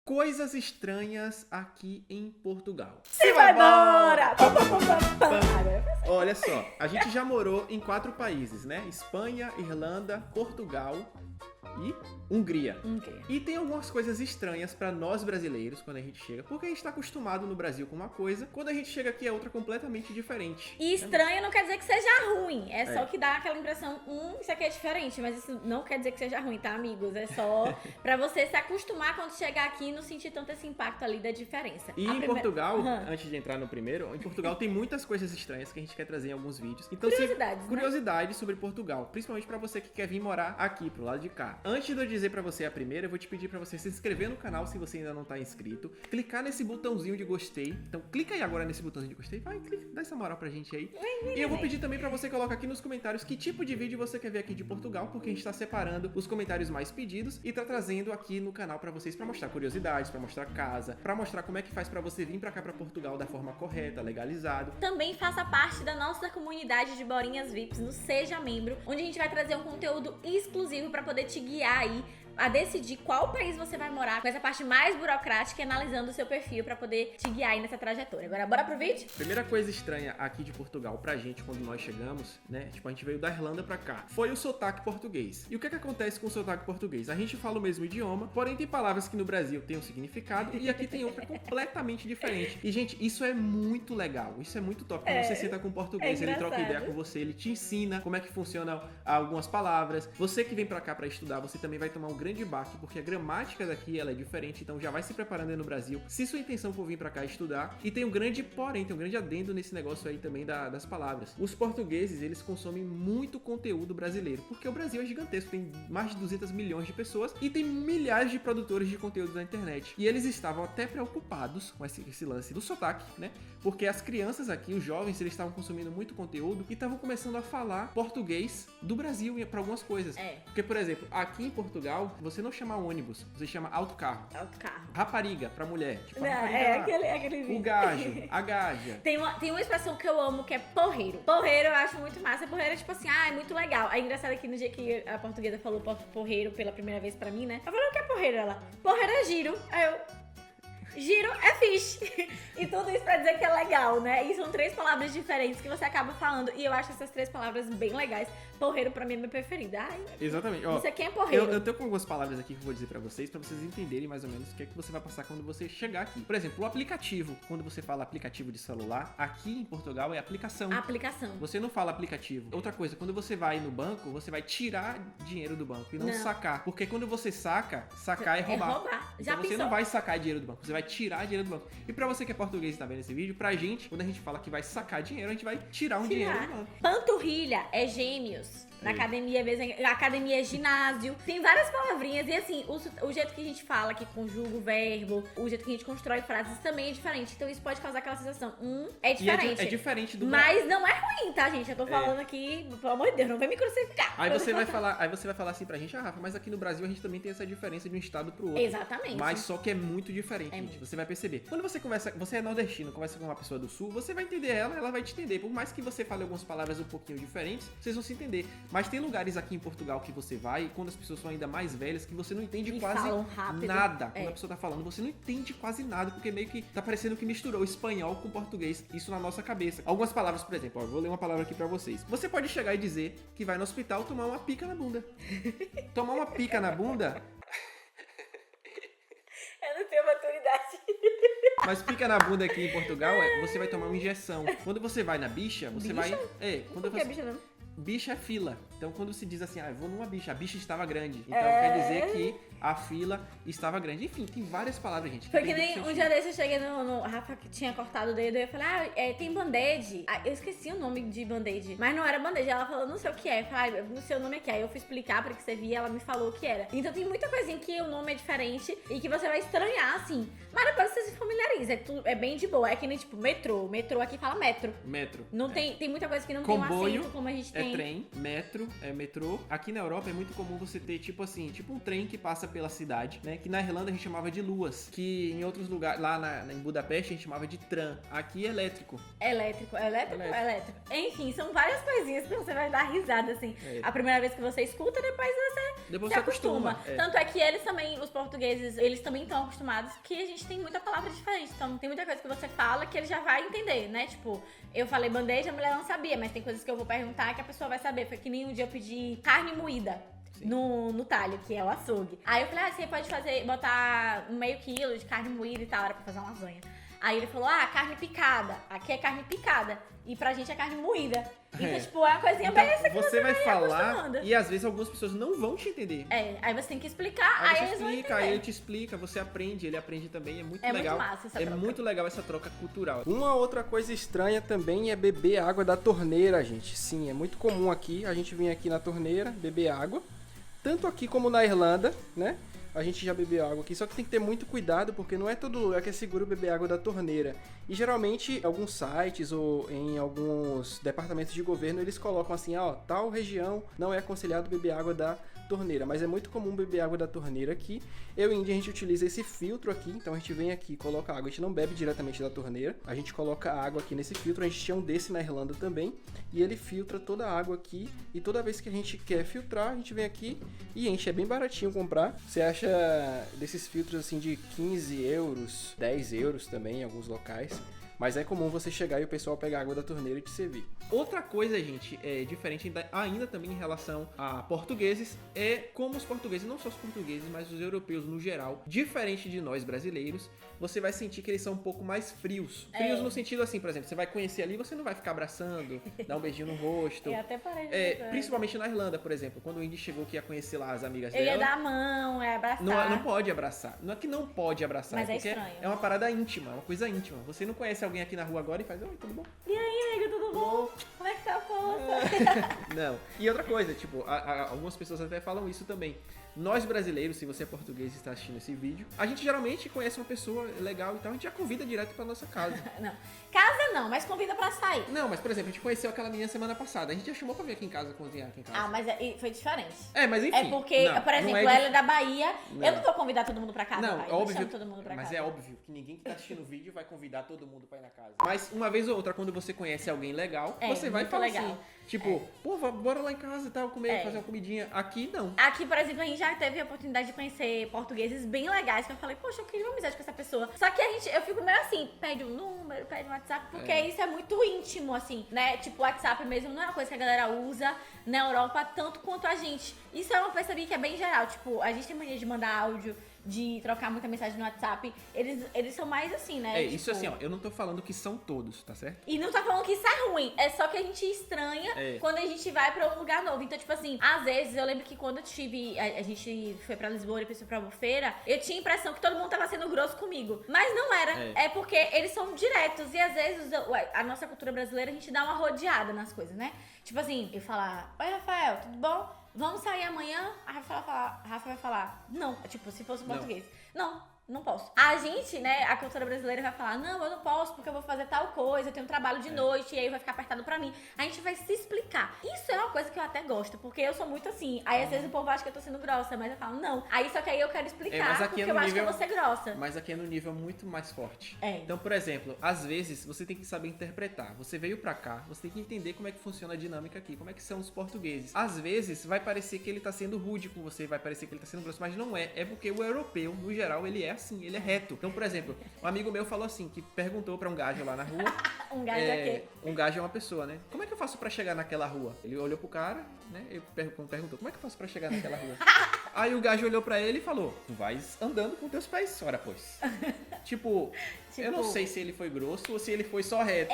Coisas estranhas aqui em Portugal. Se vai embora! Olha só, a gente já morou em 4 países, né? Espanha, Irlanda, Portugal e Hungria. E tem algumas coisas estranhas pra nós brasileiros quando a gente chega, porque a gente tá acostumado no Brasil com uma coisa, quando a gente chega aqui é outra completamente diferente. E estranho não quer dizer que seja ruim, é só que dá aquela impressão, isso aqui é diferente, mas isso não quer dizer que seja ruim, tá, amigos? É só pra você se acostumar quando chegar aqui e não sentir tanto esse impacto ali da diferença. E em Portugal, antes de entrar no primeiro, em Portugal tem muitas coisas estranhas que a gente quer trazer em alguns vídeos. Então, curiosidades sobre Portugal, principalmente pra você que quer vir morar aqui, pro lado de cá. Antes de eu dizer pra você a primeira, eu vou te pedir pra você se inscrever no canal se você ainda não tá inscrito, clicar nesse botãozinho de gostei. Então clica aí agora nesse botãozinho de gostei, vai, clica, dá essa moral pra gente aí. E eu vou pedir também pra você colocar aqui nos comentários que tipo de vídeo você quer ver aqui de Portugal, porque a gente tá separando os comentários mais pedidos e tá trazendo aqui no canal pra vocês, pra mostrar curiosidades, pra mostrar casa, pra mostrar como é que faz pra você vir pra cá pra Portugal da forma correta, legalizado. Também faça parte da nossa comunidade de Borinhas VIPs no Seja Membro, onde a gente vai trazer um conteúdo exclusivo pra poder te guiar aí a decidir qual país você vai morar, com essa parte mais burocrática e analisando o seu perfil pra poder te guiar aí nessa trajetória. Agora bora pro vídeo? Primeira coisa estranha aqui de Portugal pra gente quando nós chegamos, né? Tipo, a gente veio da Irlanda pra cá. Foi o sotaque português. E o que acontece com o sotaque português? A gente fala o mesmo idioma, porém tem palavras que no Brasil tem um significado e aqui tem outra completamente diferente. E, gente, isso é muito legal. Isso é muito top. Quando você senta com o português, ele troca ideia com você, ele te ensina como é que funcionam algumas palavras. Você que vem pra cá pra estudar, você também vai tomar um grande baque, porque a gramática daqui ela é diferente, então já vai se preparando aí no Brasil, se sua intenção for vir pra cá estudar. E tem um grande porém, tem um grande adendo nesse negócio aí também das palavras. Os portugueses, eles consomem muito conteúdo brasileiro, porque o Brasil é gigantesco, tem mais de 200 milhões de pessoas e tem milhares de produtores de conteúdo na internet. E eles estavam até preocupados com esse lance do sotaque, né? Porque as crianças aqui, os jovens, eles estavam consumindo muito conteúdo e estavam começando a falar português do Brasil para algumas coisas. Porque, por exemplo, aqui em Portugal, você não chama ônibus, você chama autocarro. Autocarro. Rapariga pra mulher. Tipo, Não, aquele vídeo. O gajo, a gaja. Tem uma expressão que eu amo que é porreiro. Porreiro eu acho muito massa. Porreiro é tipo assim, é muito legal. É engraçado que no dia que a portuguesa falou porreiro pela primeira vez pra mim, né? Eu falei, o que é porreiro? Ela, porreiro é giro. Aí eu... Giro é fish. E tudo isso pra dizer que é legal, né? E são 3 palavras diferentes que você acaba falando. E eu acho essas 3 palavras bem legais. Porreiro pra mim é meu preferido. Ai, exatamente. Ó, isso aqui é porreiro. Eu tenho algumas palavras aqui que eu vou dizer pra vocês entenderem mais ou menos o que é que você vai passar quando você chegar aqui. Por exemplo, o aplicativo. Quando você fala aplicativo de celular, aqui em Portugal é aplicação. Aplicação. Você não fala aplicativo. Outra coisa, quando você vai no banco, você vai tirar dinheiro do banco e não sacar. Porque quando você sacar é roubar. É roubar. Já então você não vai sacar dinheiro do banco, você vai tirar dinheiro do banco. E pra você que é português e tá vendo esse vídeo, pra gente, quando a gente fala que vai sacar dinheiro, a gente vai tirar um dinheiro do banco. Panturrilha é gêmeos. Na academia, às vezes, academia é ginásio. Tem várias palavrinhas. E assim, o jeito que a gente fala, que conjuga o verbo, o jeito que a gente constrói frases também é diferente. Então isso pode causar aquela sensação. É diferente. É diferente do... Mas não é ruim, tá, gente? Eu tô falando aqui, pelo amor de Deus, não vem me crucificar. Aí você vai falar assim pra gente, Rafa, mas aqui no Brasil a gente também tem essa diferença de um estado pro outro. Exatamente. Mas só que é muito diferente, gente. Você vai perceber. Quando você é nordestino, conversa com uma pessoa do sul, você vai entender ela vai te entender. Por mais que você fale algumas palavras um pouquinho diferentes, vocês vão se entender. Mas tem lugares aqui em Portugal que você vai, quando as pessoas são ainda mais velhas, que você não entende quase nada. Quando a pessoa tá falando, você não entende quase nada, porque meio que tá parecendo que misturou o espanhol com o português, isso na nossa cabeça. Algumas palavras, por exemplo, ó, vou ler uma palavra aqui pra vocês. Você pode chegar e dizer que vai no hospital tomar uma pica na bunda. Tomar uma pica na bunda... Eu não tenho maturidade. Mas pica na bunda aqui em Portugal, você vai tomar uma injeção. Quando você vai na bicha, você vai... Quando você... é bicha não? Bicha é fila. Então, quando se diz assim, eu vou numa bicha, a bicha estava grande. Então, quer dizer que a fila estava grande. Enfim, tem várias palavras, gente. Foi que nem um dia desse eu cheguei no Rafa que tinha cortado o dedo e eu falei, tem band-aid. Eu esqueci o nome de band-aid. Mas não era band-aid. Ela falou, não sei o que é. Eu falei, não sei o nome aqui. Aí eu fui explicar pra que você via, ela me falou o que era. Então tem muita coisinha que o nome é diferente e que você vai estranhar, assim. Mas depois você se familiariza. É bem de boa. É que nem, tipo, metrô. Metrô aqui fala metro. Metro. Não tem muita coisa que não Comboio, tem um acento como a gente tem. É trem, metro, é metrô. Aqui na Europa é muito comum você ter, tipo assim, tipo um trem que passa pela cidade, né? Que na Irlanda a gente chamava de luas, que em outros lugares, lá em Budapeste a gente chamava de tram. Aqui é elétrico. Elétrico. Enfim, são várias coisinhas que você vai dar risada, assim. A primeira vez que você escuta, depois você acostuma. Tanto é que eles também, os portugueses, eles também estão acostumados que a gente tem muita palavra diferente. Então, tem muita coisa que você fala que ele já vai entender, né? Tipo, eu falei bandeja, a mulher não sabia, mas tem coisas que eu vou perguntar que a pessoa vai saber. Foi que nem um dia eu pedi carne moída. No talho, que é o açougue. Aí eu falei, você pode botar meio quilo de carne moída e tal, era pra fazer uma lasanha. Aí ele falou, carne picada. Aqui é carne picada. E pra gente é carne moída. Então, tipo, é uma coisinha então, besta que você vai falar e às vezes algumas pessoas não vão te entender. Aí você tem que explicar, aí eles vão entender. Aí ele te explica, você aprende, ele aprende também, é muito legal. Muito massa essa troca. É muito legal essa troca cultural. Uma outra coisa estranha também é beber água da torneira, gente. Sim, é muito comum aqui, a gente vem aqui na torneira beber água. Tanto aqui como na Irlanda, né? A gente já bebeu água aqui, só que tem que ter muito cuidado, porque não é todo lugar que é seguro beber água da torneira. E geralmente, em alguns sites ou em alguns departamentos de governo, eles colocam assim, tal região não é aconselhado beber água da torneira, mas é muito comum beber água da torneira aqui. Eu e Indy, a gente utiliza esse filtro aqui, então a gente vem aqui, coloca água, a gente não bebe diretamente da torneira, a gente coloca água aqui nesse filtro, a gente tinha um desse na Irlanda também, e ele filtra toda a água aqui, e toda vez que a gente quer filtrar, a gente vem aqui e enche, é bem baratinho comprar. Você acha desses filtros assim de 15 euros, 10 euros também em alguns locais. Mas é comum você chegar e o pessoal pegar água da torneira e te servir. Outra coisa, gente, é diferente ainda também em relação a portugueses, é como os portugueses, não só os portugueses, mas os europeus no geral, diferente de nós brasileiros, você vai sentir que eles são um pouco mais frios. Frios no sentido assim, por exemplo, você vai conhecer ali, você não vai ficar abraçando, dar um beijinho no rosto. Eu até parei principalmente na Irlanda, por exemplo, quando o Indy chegou que ia conhecer lá as amigas dela. Eu ia dar a mão, abraçar. Não pode abraçar. Não é que não pode abraçar, mas porque estranho. É uma parada íntima, uma coisa íntima. Você não conhece alguém aqui na rua agora e faz, oi, tudo bom? E aí, amigo, tudo bom? Como é que tá a força? Não. E outra coisa, tipo, algumas pessoas até falam isso também. Nós brasileiros, se você é português e está assistindo esse vídeo, a gente geralmente conhece uma pessoa legal e tal, a gente já convida direto pra nossa casa. Não. Casa não, mas convida pra sair. Não, mas por exemplo, a gente conheceu aquela menina semana passada, a gente já chamou pra vir aqui em casa, cozinhar aqui em casa. Mas foi diferente. Mas enfim. É porque, por exemplo, ela é da Bahia, eu não vou convidar todo mundo pra casa, não, pai. Óbvio, chamo todo mundo pra mas casa. é óbvio que ninguém que tá assistindo o vídeo vai convidar todo mundo pra ir na casa. Mas uma vez ou outra, quando você conhece alguém legal, você vai falar legal. Assim, tipo, pô, bora lá em casa e tal, comer, fazer uma comidinha. Aqui não. Aqui, por exemplo, a gente já teve a oportunidade de conhecer portugueses bem legais, que eu falei, poxa, eu queria uma amizade com essa pessoa. Só que eu fico meio assim, pede um número, pede um WhatsApp, porque isso é muito íntimo, assim, né? Tipo, o WhatsApp mesmo não é uma coisa que a galera usa na Europa tanto quanto a gente. Isso é uma percebi que é bem geral, tipo, a gente tem mania de mandar áudio, de trocar muita mensagem no WhatsApp, eles são mais assim, né? Tipo, isso assim, eu não tô falando que são todos, tá certo? E não tô falando que isso é ruim, é só que a gente estranha quando a gente vai pra um lugar novo. Então, tipo assim, às vezes, eu lembro que quando eu tive, a gente foi pra Lisboa e depois foi pra Albufeira, eu tinha a impressão que todo mundo tava sendo grosso comigo. Mas não era, é porque eles são diretos e às vezes a nossa cultura brasileira, a gente dá uma rodeada nas coisas, né? Tipo assim, eu falar, oi Rafael, tudo bom? Vamos sair amanhã? A Rafa vai falar, não. Tipo, se fosse português. Não posso. A gente, né, a cultura brasileira vai falar, não, eu não posso porque eu vou fazer tal coisa, eu tenho trabalho de noite e aí vai ficar apertado pra mim. A gente vai se explicar. Isso é uma coisa que eu até gosto, porque eu sou muito assim. Aí às vezes o povo acha que eu tô sendo grossa, mas eu falo, não. Aí só que aí eu quero explicar porque eu acho que eu vou ser grossa. Mas aqui é no nível muito mais forte. É. Então, por exemplo, às vezes você tem que saber interpretar. Você veio pra cá, você tem que entender como é que funciona a dinâmica aqui, como é que são os portugueses. Às vezes vai parecer que ele tá sendo rude com você, vai parecer que ele tá sendo grosso, mas não é. É porque o europeu, no geral, ele é assim, ele é reto. Então, por exemplo, um amigo meu falou assim, que perguntou pra um gajo lá na rua. Um gajo é quê? Um gajo é uma pessoa, né? Como é que eu faço pra chegar naquela rua? Ele olhou pro cara, né? Ele perguntou, como é que eu faço pra chegar naquela rua? Aí o gajo olhou pra ele e falou, tu vais andando com teus pés, ora pois. Tipo, eu não sei se ele foi grosso ou se ele foi só reto.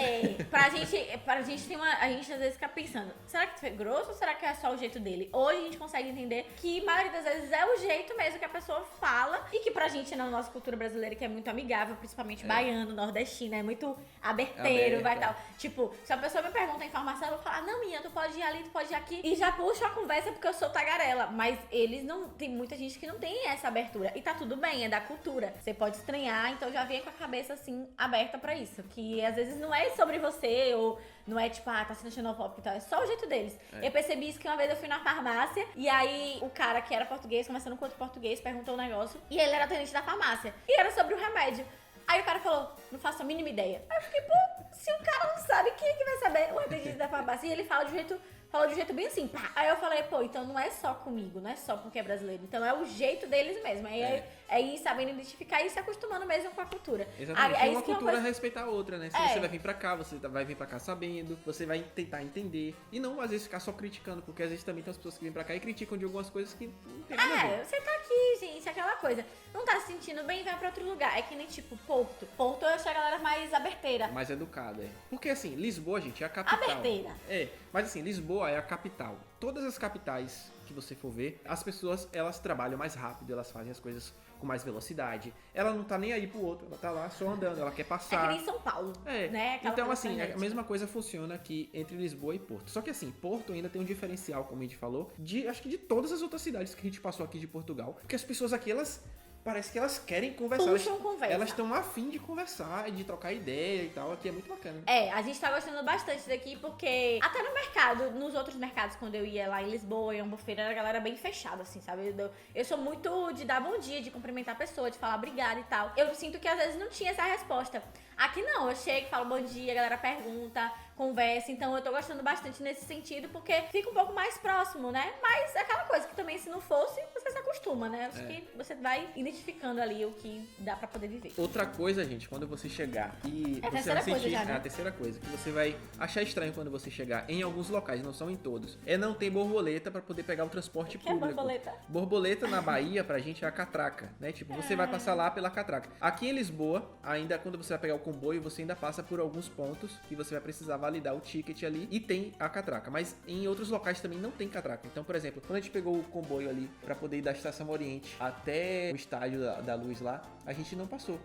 Pra gente tem a gente às vezes fica pensando, será que foi grosso ou será que é só o jeito dele? Hoje a gente consegue entender que a maioria das vezes é o jeito mesmo que a pessoa fala e que pra gente na nossa cultura brasileira que é muito amigável, principalmente baiano, nordestino, é muito aberteiro, porreiro, vai tal. Tipo, se a pessoa me pergunta a informação, eu vou falar, não, minha, tu pode ir ali, tu pode ir aqui. E já puxo a conversa porque eu sou tagarela. Mas eles não... Tem muita gente que não tem essa abertura. E tá tudo bem, é da cultura. Você pode estranhar, então já vem com a cabeça, assim, aberta pra isso. Que às vezes não é sobre você, ou não é tipo, tá sendo xenofóbico e tal. É só o jeito deles. Eu percebi isso que uma vez eu fui na farmácia, e aí o cara que era português, conversando com outro português, perguntou um negócio, e ele era atendente da farmácia. E era sobre o remédio. Aí o cara falou, não faço a mínima ideia. Aí eu fiquei, pô, se o cara não sabe, quem é que vai saber? O atendente da farmácia. E ele falou de um jeito bem assim, pá. Aí eu falei, pô, então não é só comigo, não é só porque é brasileiro. Então é o jeito deles mesmo. Aí é ir sabendo identificar e se acostumando mesmo com a cultura. Exatamente. Aí, Uma isso que é uma cultura coisa... respeitar a outra, né? Se você vai vir pra cá, você vai vir pra cá sabendo, você vai tentar entender. E não, às vezes, ficar só criticando, porque às vezes também tem as pessoas que vêm pra cá e criticam de algumas coisas que não tem nada a ver. Você tá aqui, gente, aquela coisa. Não tá se sentindo bem, vai pra outro lugar. É que nem tipo Porto. Porto eu achei a galera mais aberteira. Mais educada, Porque assim, Lisboa, gente, é a capital. Aberteira. Mas assim, Lisboa é a capital. Todas as capitais que você for ver, as pessoas, elas trabalham mais rápido, elas fazem as coisas com mais velocidade. Ela não tá nem aí pro outro, ela tá lá só andando, ela quer passar. É que nem São Paulo, né? Aquela Então, coisa assim, a frenética. mesma coisa funciona aqui entre Lisboa e Porto. Só que assim, Porto ainda tem um diferencial, como a gente falou, acho que de todas as outras cidades que a gente passou aqui de Portugal. Porque as pessoas aqui, parece que elas querem conversar. Puxam conversa. Elas estão afim de conversar, de trocar ideia e tal. Aqui é muito bacana. A gente tá gostando bastante daqui porque até no mercado, nos outros mercados, quando eu ia lá em Lisboa, em Albufeira, era a galera bem fechada, assim, sabe? Eu sou muito de dar bom dia, de cumprimentar a pessoa, de falar obrigada e tal. Eu sinto que às vezes não tinha essa resposta. Aqui não, eu chego, falo bom dia, a galera pergunta, conversa, então eu tô gostando bastante nesse sentido, porque fica um pouco mais próximo, né? Mas é aquela coisa que também, se não fosse, você se acostuma, né? Acho que você vai identificando ali o que dá pra poder viver. Outra coisa, gente, quando você chegar e É a você terceira vai sentir, coisa já, né? a terceira coisa que você vai achar estranho quando você chegar em alguns locais, não são em todos, é não ter borboleta pra poder pegar o transporte Que é público. borboleta? Borboleta na Bahia pra gente é a catraca, né? Tipo, você vai passar lá pela catraca. Aqui em Lisboa, ainda quando você vai pegar o comboio, você ainda passa por alguns pontos que você vai precisar validar o ticket ali e tem a catraca. Mas em outros locais também não tem catraca. Então, por exemplo, quando a gente pegou o comboio ali pra poder ir da Estação Oriente até o estádio da Luz lá, a gente não passou.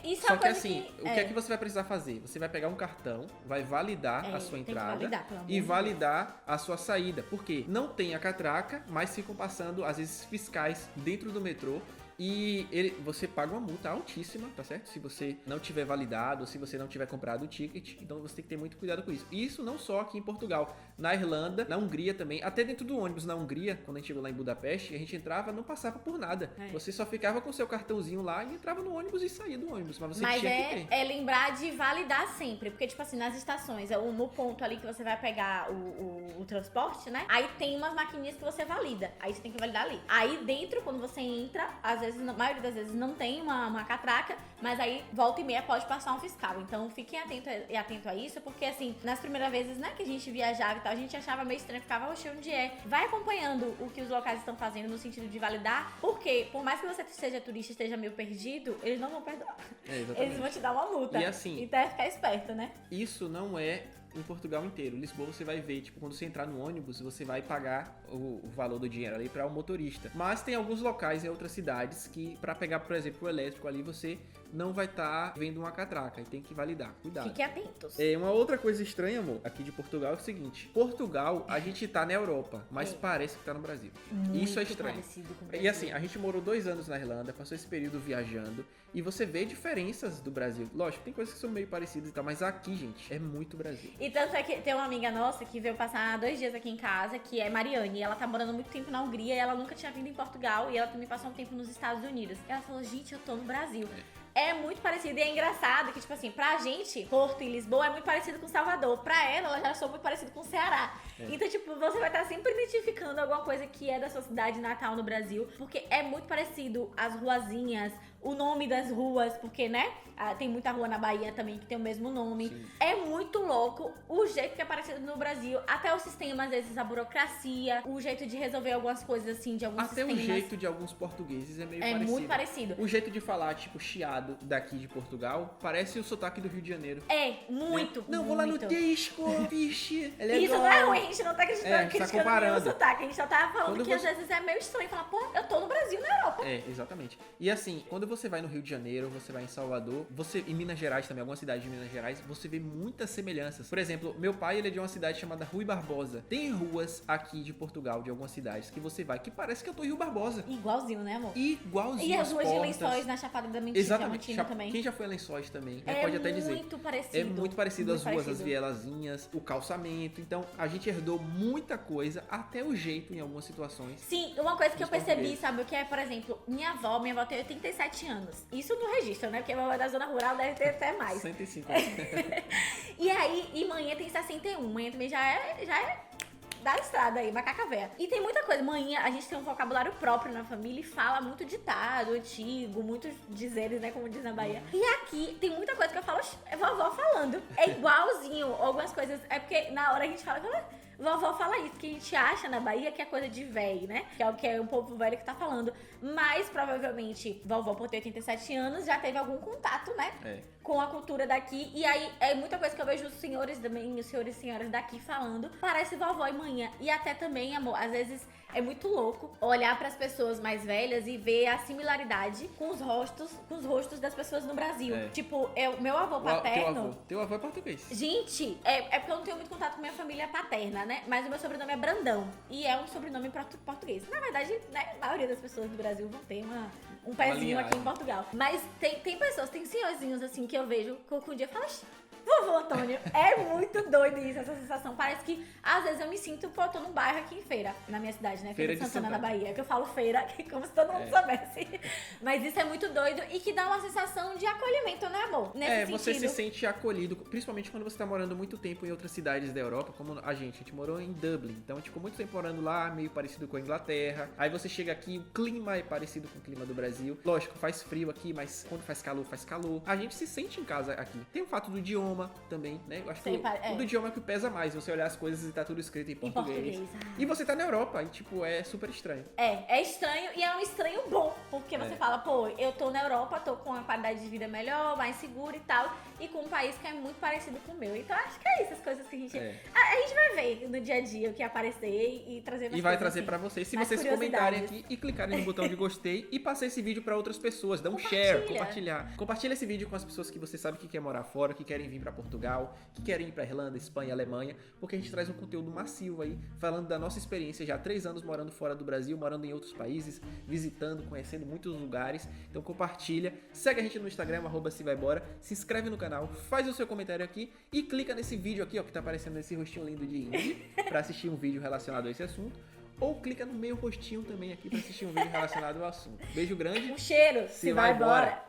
Isso é Só uma que coisa assim, o que é que você vai precisar fazer? Você vai pegar um cartão, vai validar a sua tem que entrada validar, pelo amor e de validar a sua saída. Porque não tem a catraca, mas ficam passando, às vezes, fiscais dentro do metrô. E você paga uma multa altíssima, tá certo? Se você não tiver validado, se você não tiver comprado o ticket. Então você tem que ter muito cuidado com isso. E isso não só aqui em Portugal, na Irlanda, na Hungria também. Até dentro do ônibus na Hungria, quando a gente chegou lá em Budapeste, a gente entrava, não passava por nada. Você só ficava com seu cartãozinho lá e entrava no ônibus e saía do ônibus. Mas você tinha que ter. É lembrar de validar sempre. Porque, tipo assim, nas estações, no ponto ali que você vai pegar o transporte, né? Aí tem umas maquininhas que você valida. Aí você tem que validar ali. Aí dentro, quando você entra, às vezes, na maioria das vezes não tem uma catraca, mas aí volta e meia pode passar um fiscal. Então fiquem atento a isso, porque assim, nas primeiras vezes, né, que a gente viajava e tal, a gente achava meio estranho, ficava, oxe, onde é? Vai acompanhando o que os locais estão fazendo no sentido de validar, porque por mais que você seja turista e esteja meio perdido, eles não vão perdoar. Eles vão te dar uma multa. E assim, então é ficar esperto, né? Isso não é em Portugal inteiro. Lisboa você vai ver, tipo, quando você entrar no ônibus, você vai pagar o valor do dinheiro ali para o motorista. Mas tem alguns locais em outras cidades que, para pegar, por exemplo, o elétrico ali, você não vai estar vendo uma catraca e tem que validar. Cuidado. Fiquem atentos. Uma outra coisa estranha, amor, aqui de Portugal é o seguinte: Portugal, a gente tá na Europa, mas parece que tá no Brasil. Muito Isso é estranho. parecido com o Brasil. E assim, a gente morou 2 anos na Irlanda, passou esse período viajando e você vê diferenças do Brasil. Lógico, tem coisas que são meio parecidas e tal, mas aqui, gente, é muito Brasil. E tanto é que tem uma amiga nossa que veio passar 2 dias aqui em casa, que é Mariane. E ela tá morando muito tempo na Hungria e ela nunca tinha vindo em Portugal. E ela também passou um tempo nos Estados Unidos. Ela falou, gente, eu tô no Brasil. É muito parecido e é engraçado que, tipo assim, pra gente, Porto e Lisboa é muito parecido com Salvador. Pra ela já achou muito parecido com Ceará. Então, tipo, você vai estar sempre identificando alguma coisa que é da sua cidade natal no Brasil. Porque é muito parecido as ruazinhas, o nome das ruas, porque, né? Tem muita rua na Bahia também que tem o mesmo nome. Sim. É muito louco o jeito que é parecido no Brasil. Até o sistema, às vezes, a burocracia, o jeito de resolver algumas coisas, assim, de alguns sistemas. Até o jeito de alguns portugueses é meio parecido. É muito parecido. O jeito de falar, tipo, chiado. daqui de Portugal parece o sotaque do Rio de Janeiro. É, muito. Não, vou lá no muito. disco, vixe. Isso não é ruim, a gente não tá criticando, É, a gente tá criticando nenhum comparando. sotaque. A gente só tá falando Quando que você- às vezes é meio estranho falar, pô, eu tô no Brasil, na Europa. É, exatamente. E assim, quando você vai no Rio de Janeiro, você vai em Salvador, você em Minas Gerais também, alguma cidade de Minas Gerais, você vê muitas semelhanças. Por exemplo, meu pai, ele é de uma cidade chamada Rui Barbosa. Tem ruas aqui de Portugal, de algumas cidades, que você vai, que parece que eu tô em Rio Barbosa. Igualzinho, né, amor? Igualzinho E as ruas de portas. Lençóis na Chapada da Exatamente. Diamantina também. Quem já foi a Lençóis também, né, É pode até dizer. muito parecido. É muito parecido Muito as ruas, as parecido. vielazinhas, o calçamento. Então, a gente herdou muita coisa, até o jeito em algumas situações. Sim, uma coisa que eu Dos percebi, portugueses. sabe o que é? Por exemplo, minha avó tem 87 anos. Isso no registro, né? Porque a vovó da zona rural deve ter até mais. 105. E aí, e manhã tem 61. Manhã também já é da estrada aí, macaca véia. E tem muita coisa. Manhã a gente tem um vocabulário próprio na família e fala muito ditado, antigo, muitos dizeres, né? Como diz na Bahia. E aqui tem muita coisa que eu falo, é vovó falando. É igualzinho. Algumas coisas. É porque na hora a gente fala. Vovó fala isso, que a gente acha na Bahia que é coisa de véi, né? Que é o que é um povo velho que tá falando. Mas provavelmente, vovó por ter 87 anos já teve algum contato, né? É. Com a cultura daqui. E aí, é muita coisa que eu vejo os senhores também, os senhores e senhoras daqui falando. Parece vovó e manhã. E até também, amor, às vezes é muito louco olhar pras pessoas mais velhas e ver a similaridade com os rostos das pessoas no Brasil. É. Tipo, meu avô paterno. Teu avô é português. Gente, é porque eu não tenho muito contato com minha família paterna, né? Mas o meu sobrenome é Brandão. E é um sobrenome português. Na verdade, né, a maioria das pessoas do Brasil vão ter um pezinho aqui em linhagem. Portugal. Mas tem pessoas, tem senhorzinhos assim que eu vejo que um dia fala, vovô Antônio, é muito doido isso, essa sensação. Parece que às vezes eu me sinto, pô, eu tô num bairro aqui em Feira, na minha cidade, né? Feira de Santana, na Bahia. Que eu falo Feira, que como se todo mundo soubesse. Mas isso é muito doido e que dá uma sensação de acolhimento, né, amor? Nesse Você sentido. se sente acolhido, principalmente quando você tá morando muito tempo em outras cidades da Europa, como a gente morou em Dublin, então a gente ficou muito tempo morando lá, meio parecido com a Inglaterra. Aí você chega aqui, o clima é parecido com o clima do Brasil. Lógico, faz frio aqui, mas quando faz calor, faz calor. A gente se sente em casa aqui. Tem o fato do idioma também, né? Eu acho que o do idioma é que pesa mais, você olhar as coisas e tá tudo escrito em português. E você tá na Europa, e tipo, é super estranho. É estranho e é um estranho bom, porque você fala, pô, eu tô na Europa, tô com uma qualidade de vida melhor, mais segura e tal, e com um país que é muito parecido com o meu. Então acho que é isso, as coisas que a gente... A gente vai ver no dia a dia o que aparecer e trazer mais E vai coisas trazer assim, pra vocês, se mais vocês comentarem curiosidades. aqui e clicarem no botão de gostei e passar esse vídeo pra outras pessoas, dá um share, compartilhar. Compartilha esse vídeo com as pessoas que você sabe que quer morar fora, que querem vir pra Portugal, que querem ir pra Irlanda, Espanha, Alemanha, porque a gente traz um conteúdo massivo aí, falando da nossa experiência já há 3 anos morando fora do Brasil, morando em outros países, visitando, conhecendo muitos lugares. Então compartilha, segue a gente no Instagram, @sevaibora, se inscreve no canal, faz o seu comentário aqui e clica nesse vídeo aqui, ó, que tá aparecendo nesse rostinho lindo de Indy, pra assistir um vídeo relacionado a esse assunto. Ou clica no meu rostinho também aqui pra assistir um vídeo relacionado ao assunto. Beijo grande. Um cheiro, Se vai embora.